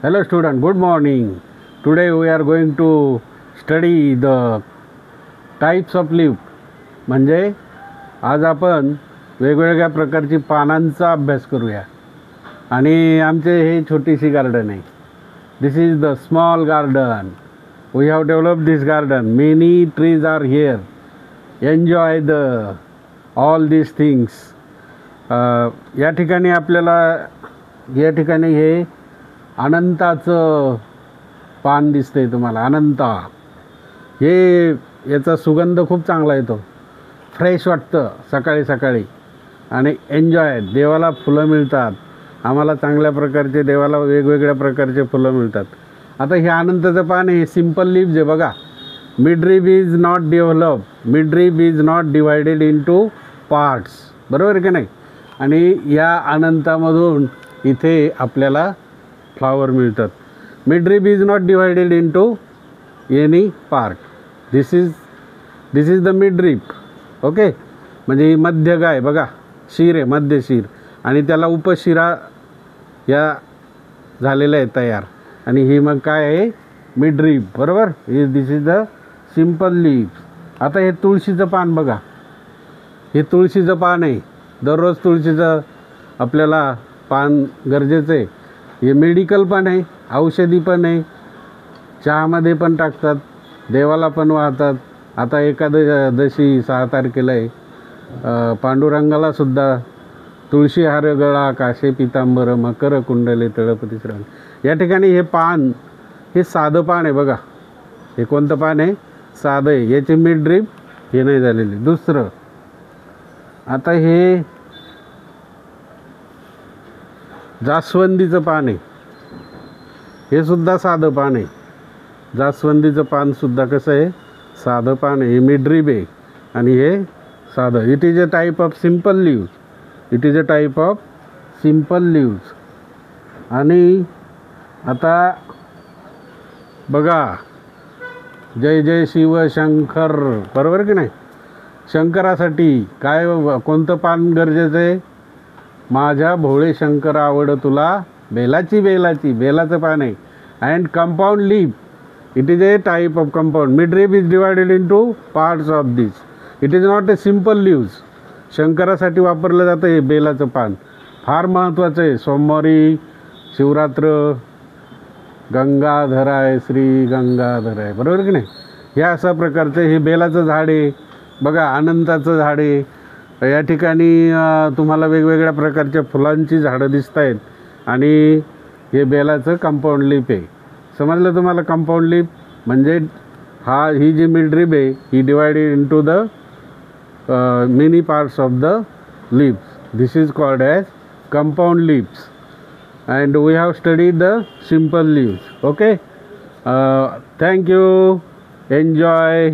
Hello student, good morning. Today we are going to study the types of leaf. म्हणजे आज आपण वेगवेगळ्या प्रकारची पानांचा अभ्यास करूया. आणि आमचे हे छोटीशी गार्डन आहे. This is the small garden. We have developed this garden. Many trees are here. Enjoy the all these things. या ठिकाणी आपल्याला या ठिकाणी हे अनंताचं पान दिसतंय तुम्हाला. अनंता हे याचा सुगंध खूप चांगला येतो. फ्रेश वाटतं सकाळी सकाळी. आणि एन्जॉय. देवाला फुलं मिळतात. आम्हाला चांगल्या प्रकारचे देवाला वेगवेगळ्या प्रकारचे फुलं मिळतात. आता हे अनंताचं पान हे सिम्पल लीव्ज आहे बघा. Midrib is not develop. Midrib is not divided into parts. बरोबर की नाही. आणि या अनंतामधून इथे आपल्याला फ्लावर मिळतात. Midrib is not divided into any part. This is the midrib. Okay. म्हणजे ही मध्य गाय बघा. शीर आहे, मध्य शीर. आणि त्याला उपशिरा या झालेल्या आहे तयार. आणि ही मग काय आहे, मिडरीब. बरोबर. दिस इज द सिम्पल लीव्स. आता हे तुळशीचं पान बघा. हे तुळशीचं पान आहे. दररोज तुळशीचं आपल्याला पान गरजेचं आहे. हे मेडिकल पण आहे, औषधी पण आहे, चहामध्ये पण टाकतात, देवाला पण वाहतात. आता एकादशी 6 तारखेला आहे. पांडुरंगाला सुद्धा तुळशी हार गळा काशे पितांबर मकर कुंडले तळपती श्रावण. या ठिकाणी हे पान हे साधं पान आहे बघा. हे कोणतं पान आहे, साधं आहे. याची मिडरीब हे नाही झालेली. दुसरं आता हे जास्वंदीचं पान आहे. हे सुद्धा साधं पान आहे. जास्वंदीचं पानसुद्धा कसं आहे, साधं पान आहे. हे मिडरीब आहे आणि हे साधं. It is a type of simple leaves. It is a type of simple leaves. आणि आता बघा, जय जय शिव शंकर. बरोबर की नाही. शंकरासाठी काय कोणतं पान गरजेचं आहे, माझ्या भोळे शंकर आवड तुला बेलाची बेलाचं पान आहे. And compound leaf. It is a type of compound. Midrib is divided into parts of this. It is not a simple leaves. शंकरासाठी वापरलं जातं हे बेलाचं पान. फार महत्त्वाचं आहे. सोमवारी शिवरात्र गंगाधर आहे, श्री गंगाधर आहे. बरोबर की नाही. हे अशा प्रकारचं हे बेलाचं झाड आहे बघा. अनंताचं झाड आहे. या ठिकाणी तुम्हाला वेगवेगळ्या प्रकारच्या फुलांची झाडं दिसत आहेत. आणि हे बेलाचं कंपाऊंड लीफ आहे. समजलं तुम्हाला. कंपाऊंड लीफ म्हणजे ही जी मिडरीब आहे ही divided into the many parts of the leaves. This is called as compound leaves. And we have studied the simple leaves. Okay. Thank you. Enjoy.